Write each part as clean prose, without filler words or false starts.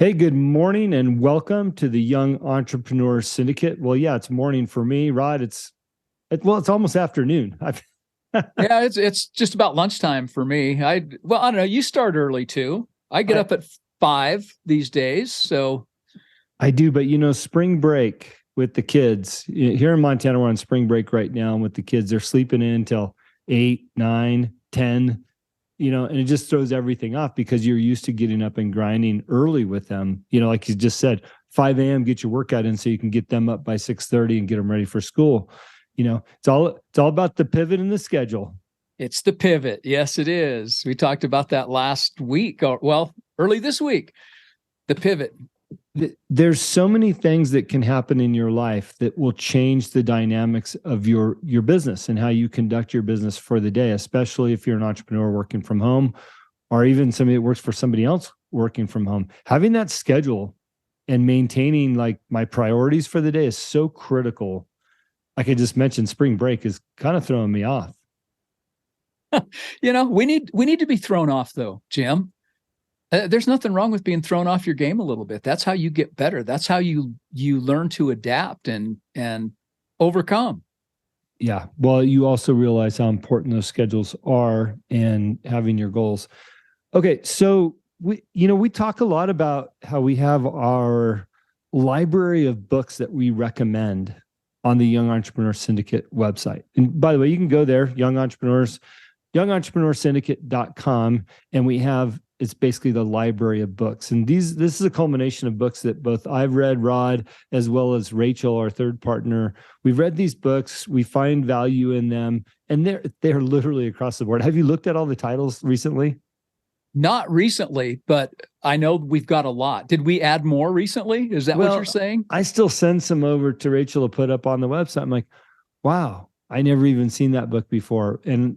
Hey, good morning and welcome to the Young Entrepreneurs Syndicate. Well, yeah, it's morning for me, Rod. It's almost afternoon. Yeah, it's just about lunchtime for me. I don't know. You start early too. I get up at 5 these days. So I do, but spring break with the kids here in Montana, we're on spring break right now. And with the kids, they're sleeping in until 8, 9, 10, and it just throws everything off because you're used to getting up and grinding early with them. Like you just said, 5 a.m., get your workout in so you can get them up by 6:30 and get them ready for school. It's all about the pivot in the schedule. it's the pivot. Yes, it is. We talked about that last week, or early this week. The pivot. There's so many things that can happen in your life that will change the dynamics of your business and how you conduct your business for the day, especially if you're an entrepreneur working from home, or even somebody that works for somebody else working from home. Having that schedule and maintaining like my priorities for the day is so critical. Like I just mentioned, spring break is kind of throwing me off. We need to be thrown off though, Jim. There's nothing wrong with being thrown off your game a little bit. That's how you get better. That's how you learn to adapt and overcome. Yeah. Well, you also realize how important those schedules are and having your goals. Okay. So we talk a lot about how we have our library of books that we recommend on the Young Entrepreneur Syndicate website. And by the way, you can go there, youngentrepreneurssyndicate.com. And it's basically the library of books. And this is a culmination of books that both I've read, Rod, as well as Rachel, our third partner. We've read these books. We find value in them. And they're literally across the board. Have you looked at all the titles recently? Not recently, but I know we've got a lot. Did we add more recently? Is that what you're saying? I still send some over to Rachel to put up on the website. I'm like, wow, I never even seen that book before. And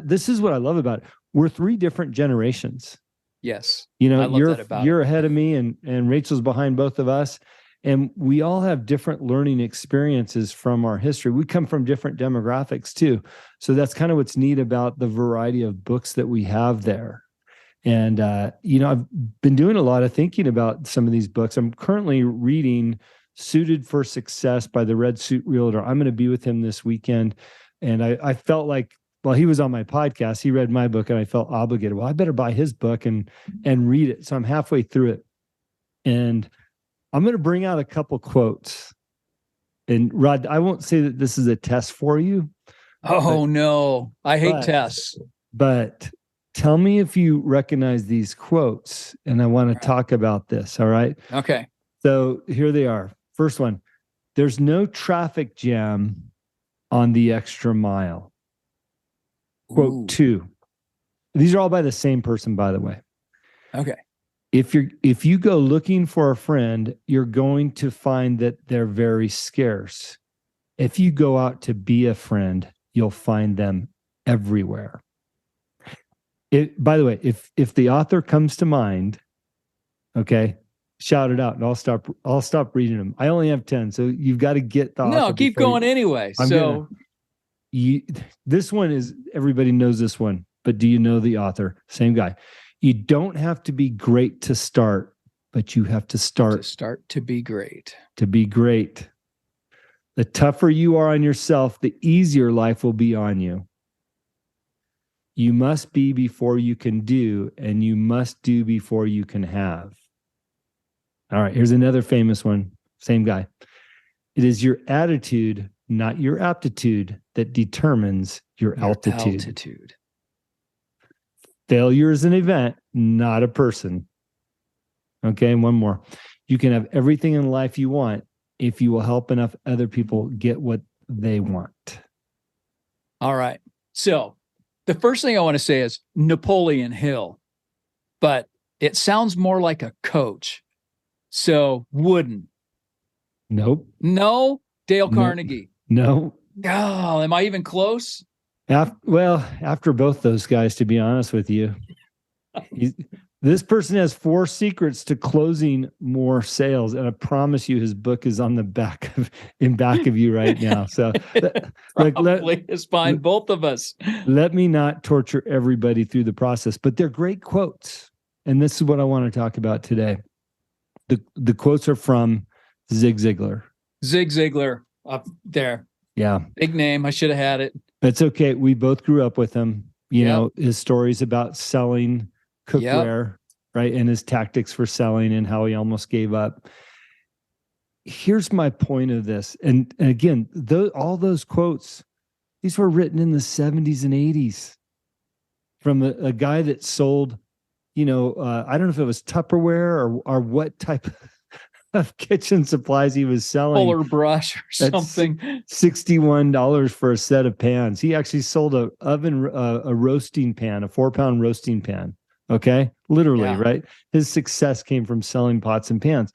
this is what I love about it. We're 3 different generations. Yes. You're ahead of me and Rachel's behind both of us. And we all have different learning experiences from our history. We come from different demographics too. So that's kind of what's neat about the variety of books that we have there. And, I've been doing a lot of thinking about some of these books. I'm currently reading Suited for Success by the Red Suit Realtor. I'm going to be with him this weekend. And I felt like, well, he was on my podcast. He read my book and I felt obligated. Well, I better buy his book and read it. So I'm halfway through it. And I'm going to bring out a couple quotes. And Rod, I won't say that this is a test for you. Oh, no. I hate tests. But tell me if you recognize these quotes. And I want to talk about this. All right. Okay. So here they are. First one, there's no traffic jam on the extra mile. Quote 2. These are all by the same person, by the way. Okay. If you go looking for a friend, you're going to find that they're very scarce. If you go out to be a friend, you'll find them everywhere. By the way, if the author comes to mind, okay, shout it out and I'll stop reading them. I only have 10, so you've got to get the author. No, keep going anyway. This one is, everybody knows this one, but do you know the author? Same guy. You don't have to be great to start, but you have to start to be great. To be great. The tougher you are on yourself, the easier life will be on you. You must be before you can do, and you must do before you can have. All right, here's another famous one. Same guy. It is your attitude, not your aptitude, that determines your altitude. Failure is an event, not a person. Okay, and one more. You can have everything in life you want if you will help enough other people get what they want. All right. So the first thing I want to say is Napoleon Hill, but it sounds more like a coach. So Wooden. Nope. No. Dale Carnegie. No. Oh, am I even close? After both those guys, to be honest with you, this person has 4 secrets to closing more sales, and I promise you, his book is on the back of you right now. So, probably is fine, both of us. Let me not torture everybody through the process, but they're great quotes, and this is what I want to talk about today. The quotes are from Zig Ziglar. Zig Ziglar up there. Yeah. Big name. I should have had it. That's okay. We both grew up with him. You Yep. know, his stories about selling cookware, right? And his tactics for selling and how he almost gave up. Here's my point of this. And again, all those quotes, these were written in the 70s and 80s from a guy that sold, I don't know if it was Tupperware or what type of kitchen supplies he was selling. Fuller brush or something. $61 for a set of pans. He actually sold a roasting pan, a 4-pound roasting pan. Okay. Literally, Yeah. right? His success came from selling pots and pans.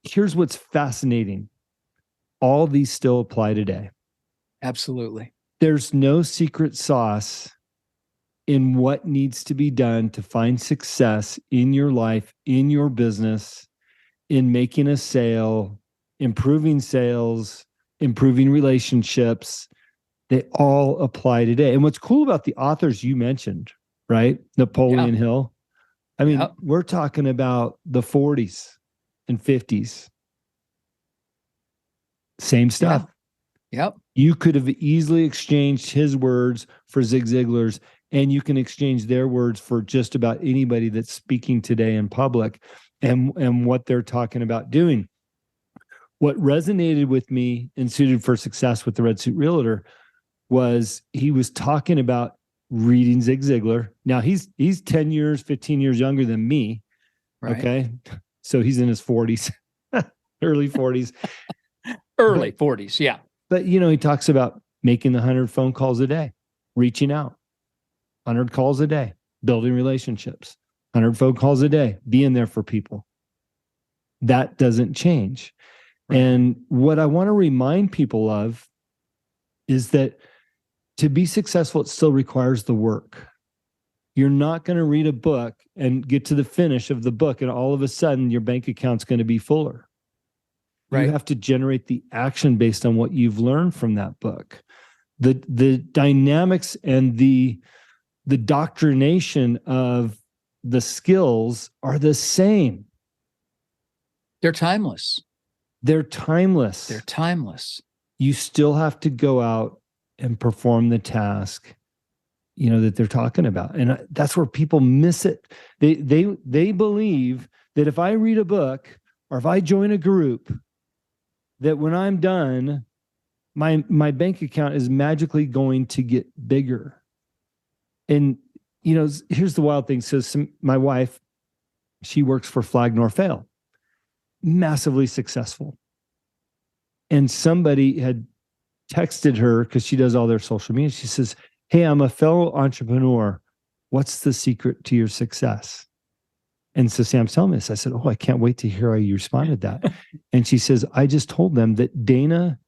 Here's what's fascinating. All these still apply today. Absolutely. There's no secret sauce in what needs to be done to find success in your life, in your business, in making a sale, improving sales, improving relationships. They all apply today. And what's cool about the authors you mentioned, right? Napoleon Hill. I mean, we're talking about the 40s and 50s. Same stuff. Yep. You could have easily exchanged his words for Zig Ziglar's, and you can exchange their words for just about anybody that's speaking today in public and what they're talking about doing. What resonated with me in Suited for Success with the Red Suit Realtor was he was talking about reading Zig Ziglar. Now he's 10 years, 15 years younger than me. Right. Okay. So he's in his 40s, early 40s. Early 40s. Yeah. But, he talks about making the 100 phone calls a day, reaching out, 100 calls a day, building relationships, 100 phone calls a day, being there for people. That doesn't change. Right. And what I want to remind people of is that to be successful, it still requires the work. You're not going to read a book and get to the finish of the book and all of a sudden your bank account's going to be fuller. Right. You have to generate the action based on what you've learned from that book. The dynamics and the doctrination of the skills are the same. They're timeless. They're timeless. They're timeless. You still have to go out and perform the task, that they're talking about. And that's where people miss it. They believe that if I read a book or if I join a group, that when I'm done, my bank account is magically going to get bigger. And, here's the wild thing. So my wife, she works for Flag Nor Fail, massively successful. And somebody had texted her because she does all their social media. She says, "Hey, I'm a fellow entrepreneur. What's the secret to your success?" And so Sam's telling me this. I said, "Oh, I can't wait to hear how you responded to that." And she says, "I just told them that Dana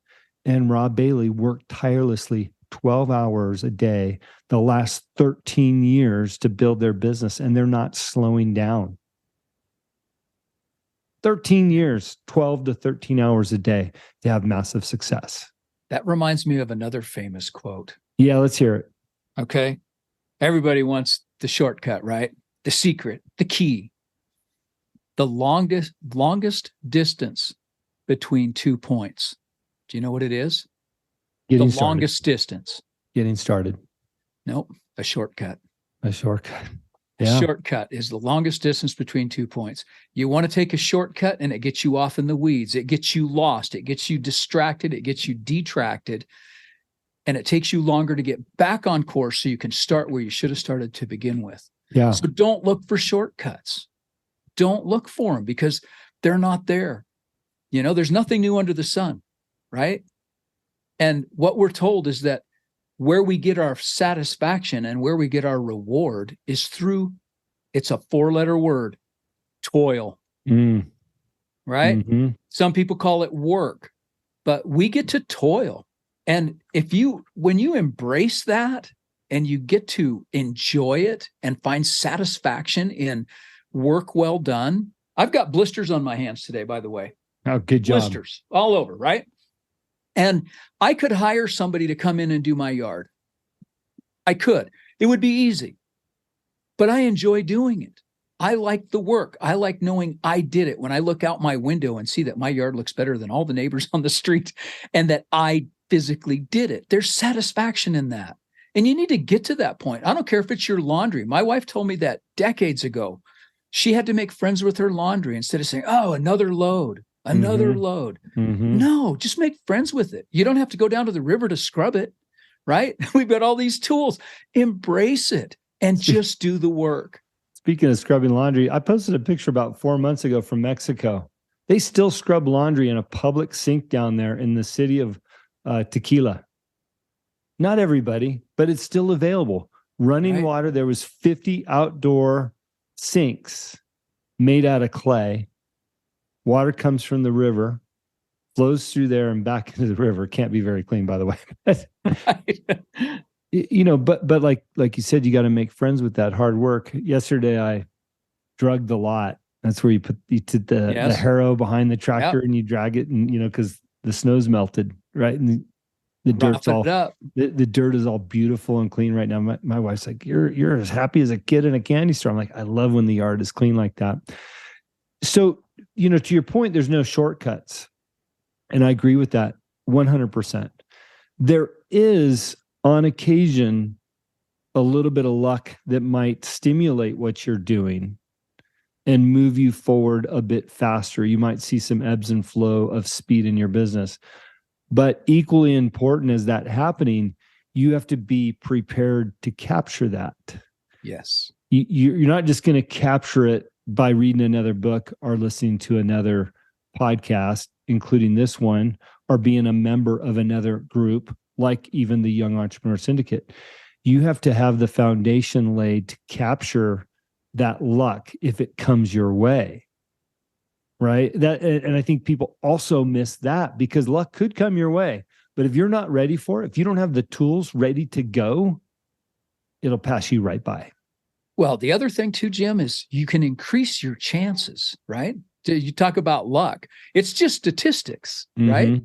and Rob Bailey worked tirelessly 12 hours a day the last 13 years to build their business, and they're not slowing down. 13 years, 12 to 13 hours a day to have massive success." That reminds me of another famous quote. Yeah, let's hear it. Okay. Everybody wants the shortcut, right? The secret, the key. The longest distance between 2 points. Do you know what it is? Getting the started. Longest distance. Getting started. Nope. A shortcut. A shortcut. Yeah. A shortcut is the longest distance between 2 points. You want to take a shortcut and it gets you off in the weeds. It gets you lost. It gets you distracted. It gets you detracted. And it takes you longer to get back on course so you can start where you should have started to begin with. Yeah. So don't look for shortcuts. Don't look for them because they're not there. There's nothing new under the sun, right? And what we're told is that where we get our satisfaction and where we get our reward is through, it's a 4-letter word, toil, right? Mm-hmm. Some people call it work, but we get to toil. And when you embrace that and you get to enjoy it and find satisfaction in work well done. I've got blisters on my hands today, by the way. Oh, good job. Blisters all over, right? And I could hire somebody to come in and do my yard. I could. It would be easy. But I enjoy doing it. I like the work. I like knowing I did it. When I look out my window and see that my yard looks better than all the neighbors on the street and that I physically did it, there's satisfaction in that. And you need to get to that point. I don't care if it's your laundry. My wife told me that decades ago. She had to make friends with her laundry instead of saying, oh, another load. No, just make friends with it. You don't have to go down to the river to scrub it, right? We've got all these tools. Embrace it and just do the work. Speaking of scrubbing laundry, I posted a picture about 4 months ago from Mexico. They still scrub laundry in a public sink down there in the city of Tequila. Not everybody, but it's still available. Running water. There was 50 outdoor sinks made out of clay. Water comes from the river, flows through there and back into the river. Can't be very clean, by the way. But like you said, you got to make friends with that hard work. Yesterday, I drugged the lot. That's where you put the harrow behind the tractor and you drag it, and because the snow's melted, right? And the dirt's all the dirt is all beautiful and clean right now. My wife's like, you're as happy as a kid in a candy store. I'm like, I love when the yard is clean like that. So, to your point, there's no shortcuts. And I agree with that 100%. There is, on occasion, a little bit of luck that might stimulate what you're doing and move you forward a bit faster. You might see some ebbs and flow of speed in your business. But equally important as that happening, you have to be prepared to capture that. Yes. You're not just going to capture it by reading another book or listening to another podcast, including this one, or being a member of another group, like even the Young Entrepreneur Syndicate. You have to have the foundation laid to capture that luck if it comes your way. Right? And I think people also miss that, because luck could come your way. But if you're not ready for it, if you don't have the tools ready to go, it'll pass you right by. Well, the other thing too, Jim, is you can increase your chances, right? You talk about luck. It's just statistics, right?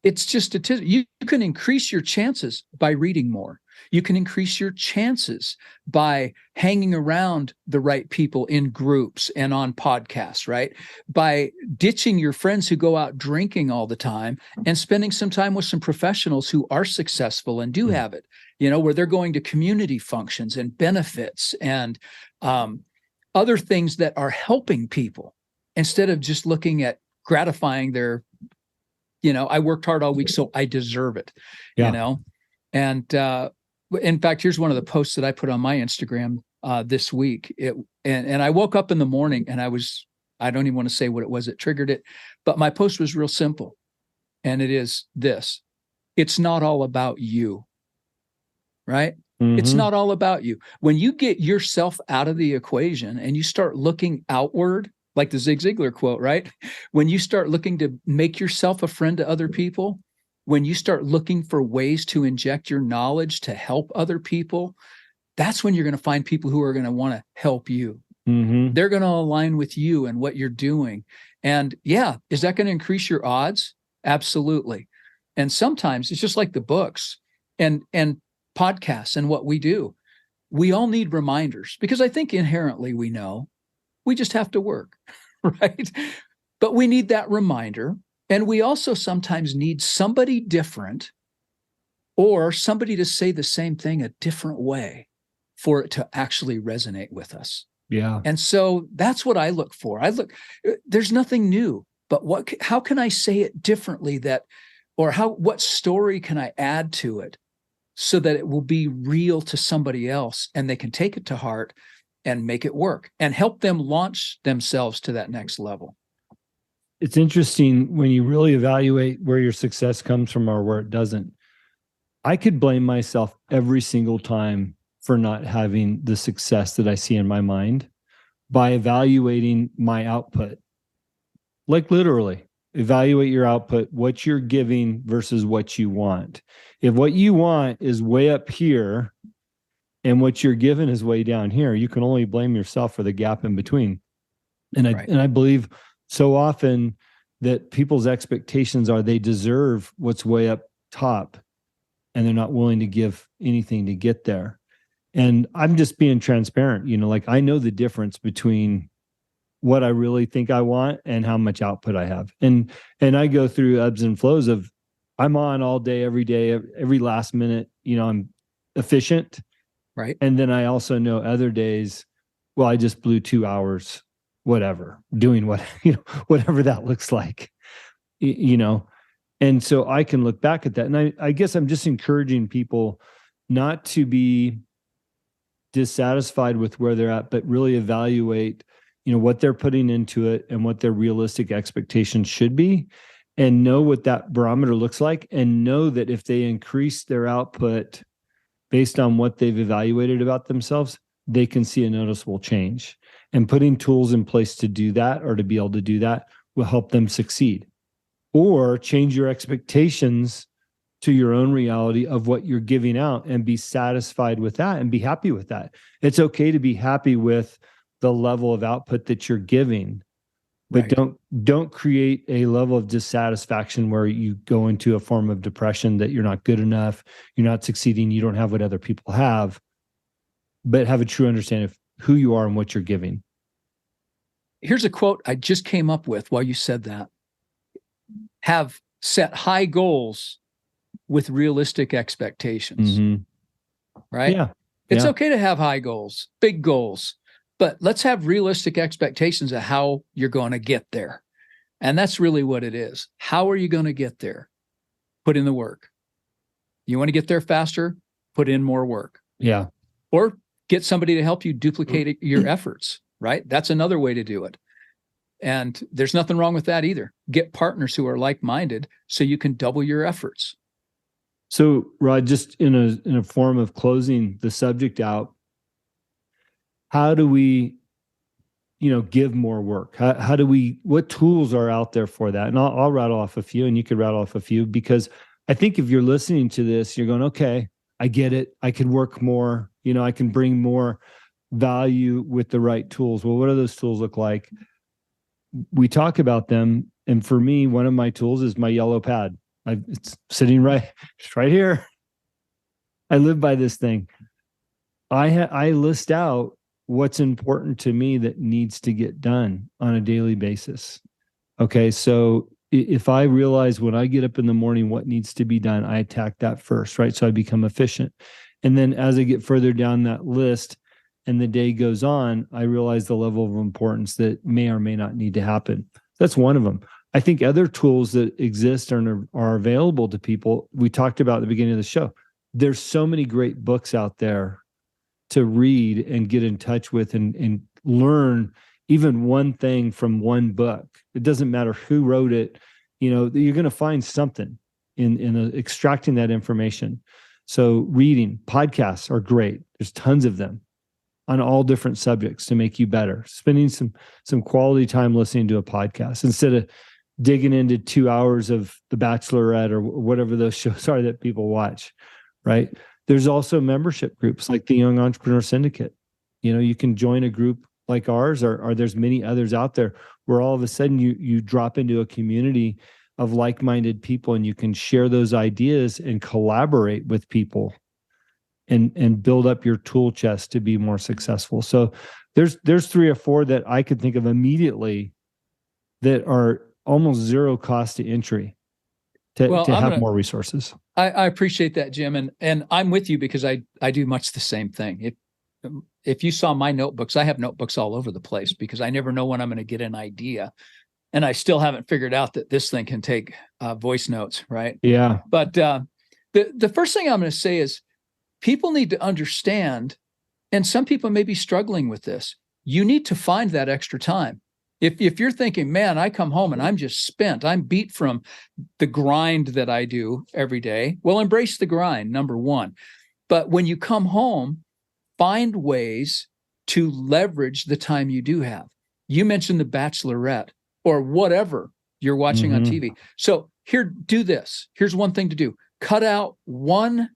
It's just statistics. You can increase your chances by reading more. You can increase your chances by hanging around the right people in groups and on podcasts, right? By ditching your friends who go out drinking all the time and spending some time with some professionals who are successful and do have it, where they're going to community functions and benefits and other things that are helping people instead of just looking at gratifying their, I worked hard all week, so I deserve it, And in fact, here's one of the posts that I put on my Instagram this week. And I woke up in the morning and I don't even want to say what it was that triggered it, but my post was real simple. And it is this: it's not all about you, right? It's not all about you. When you get yourself out of the equation and you start looking outward, like the Zig Ziglar quote, right? When you start looking to make yourself a friend to other people, when you start looking for ways to inject your knowledge to help other people, that's when you're going to find people who are going to want to help you. They're going to align with you and what you're doing. And is that going to increase your odds? Absolutely. And sometimes it's just like the books and podcasts and what we do. We all need reminders, because I think inherently we know we just have to work, right? But we need that reminder. And we also sometimes need somebody different or somebody to say the same thing a different way for it to actually resonate with us. Yeah. And so that's what I look for. There's nothing new, but how can I say it differently what story can I add to it so that it will be real to somebody else and they can take it to heart and make it work and help them launch themselves to that next level. It's interesting when you really evaluate where your success comes from or where it doesn't. I could blame myself every single time for not having the success that I see in my mind by evaluating my output. Like literally, evaluate your output, what you're giving versus what you want. If what you want is way up here and what you're given is way down here, you can only blame yourself for the gap in between. And I believe so often that people's expectations are they deserve what's way up top, and they're not willing to give anything to get there. And I'm just being transparent, like I know the difference between what I really think I want and how much output I have. And I go through ebbs and flows of I'm on all day, every last minute, I'm efficient. Right. And then I also know other days, well, I just blew 2 hours, whatever, doing what, whatever that looks like, And so I can look back at that. And I guess I'm just encouraging people not to be dissatisfied with where they're at, but really evaluate, what they're putting into it and what their realistic expectations should be, and know what that barometer looks like, and know that if they increase their output based on what they've evaluated about themselves, they can see a noticeable change. And putting tools in place to do that, or to be able to do that, will help them succeed. Or change your expectations to your own reality of what you're giving out, and be satisfied with that and be happy with that. It's okay to be happy with the level of output that you're giving, but Right. don't create a level of dissatisfaction where you go into a form of depression that you're not good enough, you're not succeeding, you don't have what other people have, but have a true understanding of who you are and what you're giving. Here's a quote I just came up with while you said that. Have set high goals with realistic expectations. Right? Yeah. It's okay to have high goals, big goals, but let's have realistic expectations of how you're going to get there. And that's really what it is. How are you going to get there? Put in the work. You want to get there faster? Put in more work. Yeah. Or get somebody to help you duplicate your efforts, right? That's another way to do it. And there's nothing wrong with that either. Get partners who are like-minded so you can double your efforts. So, Rod, just in a form of closing the subject out, how do we, give more work? How do we, what tools are out there for that? And I'll rattle off a few, and you could rattle off a few, because I think if you're listening to this, you're going, okay, I get it. I can work more, I can bring more value with the right tools. Well, what do those tools look like? We talk about them. And for me, one of my tools is my yellow pad. It's sitting right here. I live by this thing. I list out what's important to me that needs to get done on a daily basis. Okay. So if I realize when I get up in the morning what needs to be done, I attack that first, right? So I become efficient. And then as I get further down that list and the day goes on, I realize the level of importance that may or may not need to happen. That's one of them. I think other tools that exist are available to people. We talked about at the beginning of the show. There's so many great books out there to read and get in touch with and learn even one thing from one book. It doesn't matter who wrote it. You're going to find something in extracting that information. So reading, podcasts are great. There's tons of them on all different subjects to make you better. Spending some quality time listening to a podcast instead of digging into 2 hours of The Bachelorette or whatever those shows are that people watch, right? There's also membership groups like the Young Entrepreneur Syndicate. You can join a group like ours, or there's many others out there where all of a sudden you drop into a community of like-minded people, and you can share those ideas and collaborate with people and build up your tool chest to be more successful. So there's 3 or 4 that I could think of immediately that are almost zero cost to entry to have more resources. I appreciate that, Jim. And I'm with you because I do much the same thing. If you saw my notebooks, I have notebooks all over the place because I never know when I'm going to get an idea. And I still haven't figured out that this thing can take voice notes, right? Yeah. But the first thing I'm going to say is people need to understand, and some people may be struggling with this, you need to find that extra time. If you're thinking, man, I come home and I'm just spent, I'm beat from the grind that I do every day. Well, embrace the grind, number one. But when you come home, find ways to leverage the time you do have. You mentioned The Bachelorette or whatever you're watching on TV. So do this. Here's one thing to do. Cut out one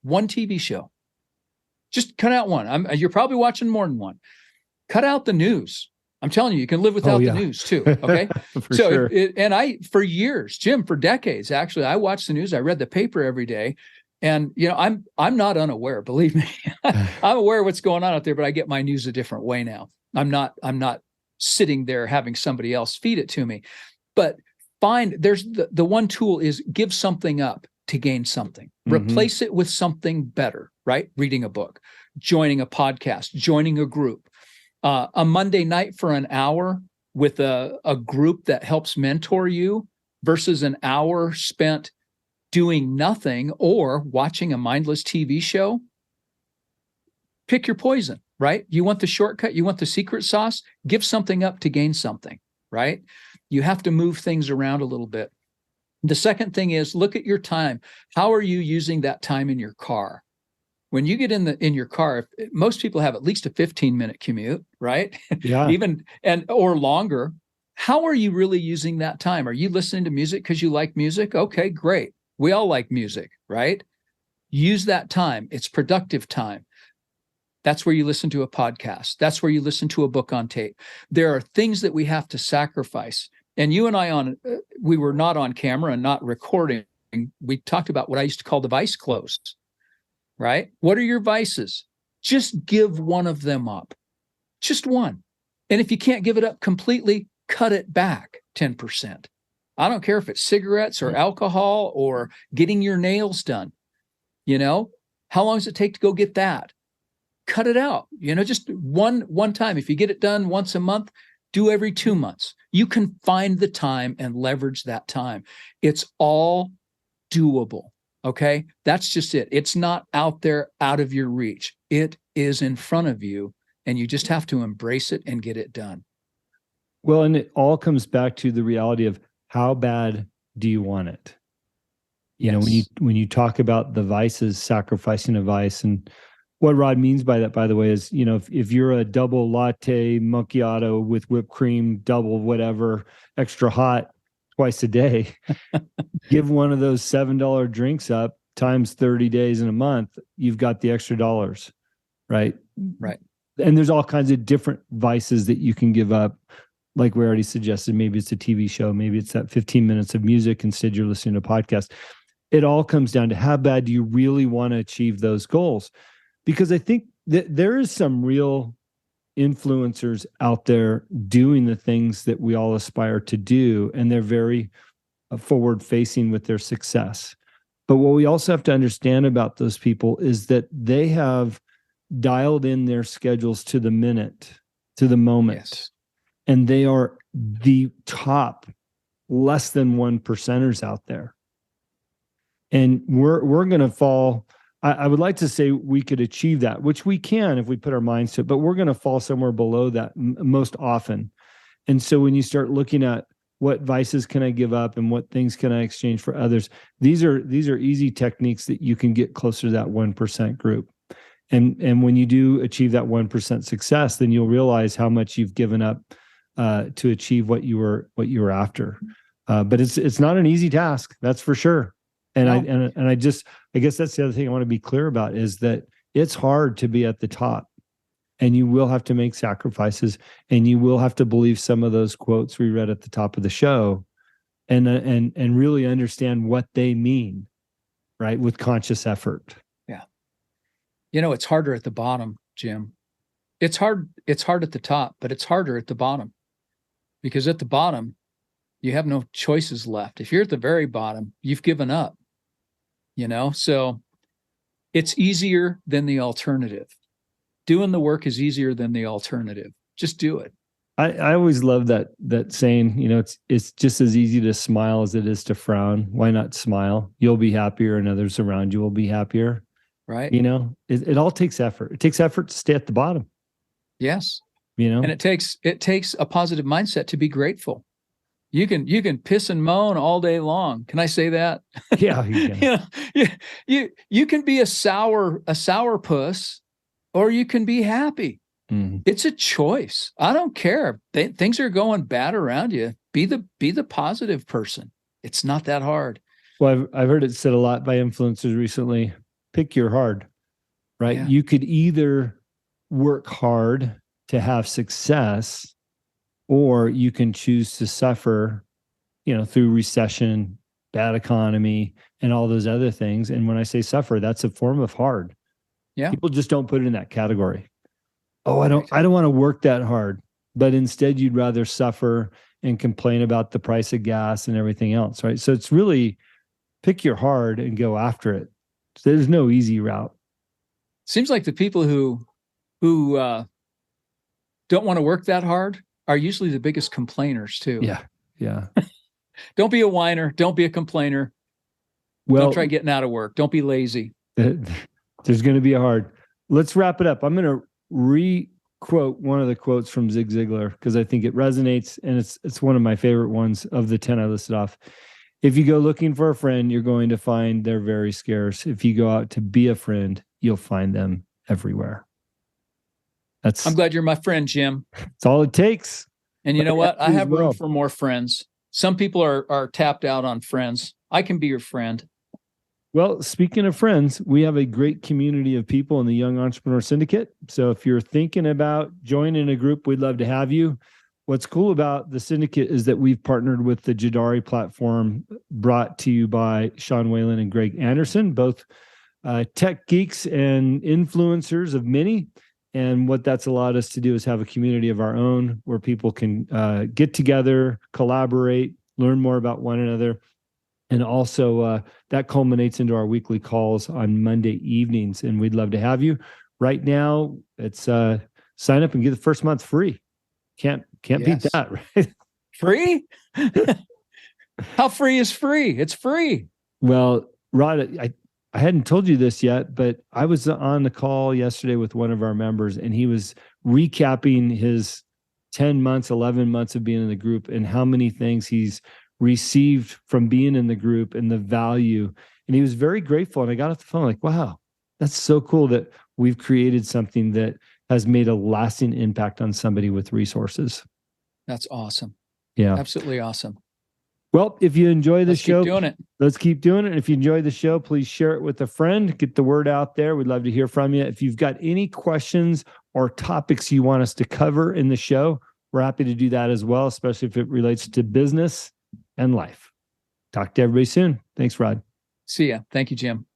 TV show. Just cut out one. You're probably watching more than one. Cut out the news. I'm telling you can live without the news too. Okay. So sure. for years, Jim, for decades, actually, I watched the news. I read the paper every day. And I'm not unaware, believe me. I'm aware of what's going on out there, but I get my news a different way now. I'm not sitting there having somebody else feed it to me. But there's the one tool is give something up to gain something. Replace it with something better, right? Reading a book, joining a podcast, joining a group. A Monday night for an hour with a group that helps mentor you versus an hour spent doing nothing or watching a mindless TV show. Pick your poison, right? You want the shortcut, you want the secret sauce, give something up to gain something, right? You have to move things around a little bit. The second thing is look at your time. How are you using that time in your car? When you get in your car, most people have at least a 15-minute commute, right? Yeah. or longer. How are you really using that time? Are you listening to music because you like music? Okay, great. We all like music, right? Use that time. It's productive time. That's where you listen to a podcast. That's where you listen to a book on tape. There are things that we have to sacrifice. And you and I we were not on camera and not recording. We talked about what I used to call the vice close, right? What are your vices? Just give one of them up. Just one. And if you can't give it up completely, cut it back 10%. I don't care if it's cigarettes or alcohol or getting your nails done. How long does it take to go get that? Cut it out. Just one time. If you get it done once a month, do every 2 months. You can find the time and leverage that time. It's all doable. Okay. That's just it. It's not out there, out of your reach. It is in front of you, and you just have to embrace it and get it done. Well, and it all comes back to the reality of how bad do you want it? When you talk about the vices, sacrificing a vice, and what Rod means by that, by the way, is, if you're a double latte macchiato with whipped cream, double whatever, extra hot twice a day, give one of those $7 drinks up times 30 days in a month, you've got the extra dollars, right? Right. And there's all kinds of different vices that you can give up. Like we already suggested, maybe it's a TV show, maybe it's that 15 minutes of music. Instead, you're listening to a podcast. It all comes down to how bad do you really want to achieve those goals? Because I think that there is some real influencers out there doing the things that we all aspire to do, and they're very forward-facing with their success. But what we also have to understand about those people is that they have dialed in their schedules to the minute, to the moment. Yes. And they are the top less than 1%ers out there. And we're going to fall. I would like to say we could achieve that, which we can if we put our minds to it, but we're going to fall somewhere below that most often. And so when you start looking at what vices can I give up and what things can I exchange for others, these are easy techniques that you can get closer to that 1% group. And when you do achieve that 1% success, then you'll realize how much you've given up to achieve what you were after. But it's not an easy task, that's for sure. And no. I guess that's the other thing I want to be clear about is that it's hard to be at the top, and you will have to make sacrifices, and you will have to believe some of those quotes we read at the top of the show, and really understand what they mean, right? With conscious effort. Yeah. It's harder at the bottom, Jim. It's hard at the top, but it's harder at the bottom, because at the bottom, you have no choices left. If you're at the very bottom, you've given up, so it's easier than the alternative. Doing the work is easier than the alternative. Just do it. I always love that saying, it's just as easy to smile as it is to frown. Why not smile? You'll be happier, and others around you will be happier. Right. It all takes effort. It takes effort to stay at the bottom. Yes. And it takes a positive mindset to be grateful. You can piss and moan all day long. Can I say that? Yeah, you can. You can be a sour puss, or you can be happy. Mm-hmm. It's a choice. I don't care. Things are going bad around you. Be the positive person. It's not that hard. Well, I've heard it said a lot by influencers recently. Pick your hard, right? Yeah. You could either work hard to have success, or you can choose to suffer, through recession bad economy, and all those other things. And when I say suffer, that's a form of hard. Yeah. People just don't put it in that category. Oh, I Right. don't want to work that hard. But instead you'd rather suffer and complain about the price of gas and everything else, right? So it's really pick your hard and go after it. So there's no easy route. Seems like the people who don't want to work that hard are usually the biggest complainers too. Yeah. Don't be a whiner. Don't be a complainer. Well, don't try getting out of work. Don't be lazy. There's going to be a hard. Let's wrap it up. I'm going to re-quote one of the quotes from Zig Ziglar because I think it resonates, and it's one of my favorite ones of the 10 I listed off. If you go looking for a friend, you're going to find they're very scarce. If you go out to be a friend, you'll find them everywhere. I'm glad you're my friend, Jim. That's all it takes. And you know what? I have room for more friends. Some people are tapped out on friends. I can be your friend. Well, speaking of friends, we have a great community of people in the Young Entrepreneur Syndicate. So if you're thinking about joining a group, we'd love to have you. What's cool about the syndicate is that we've partnered with the Jadari platform, brought to you by Sean Whalen and Greg Anderson, both tech geeks and influencers of many. And what that's allowed us to do is have a community of our own where people can get together, collaborate, learn more about one another. And also that culminates into our weekly calls on Monday evenings. And we'd love to have you. Right now, it's sign up and get the first month free. Can't beat that, right? Free? How free is free? It's free. Well, Rod, I hadn't told you this yet, but I was on the call yesterday with one of our members, and he was recapping his 10 months, 11 months of being in the group and how many things he's received from being in the group and the value. And he was very grateful. And I got off the phone like, wow, that's so cool that we've created something that has made a lasting impact on somebody with resources. That's awesome. Yeah. Absolutely awesome. Well, if you enjoy the show, keep doing it. Let's keep doing it. And if you enjoy the show, please share it with a friend. Get the word out there. We'd love to hear from you. If you've got any questions or topics you want us to cover in the show, we're happy to do that as well, especially if it relates to business and life. Talk to everybody soon. Thanks, Rod. See ya. Thank you, Jim.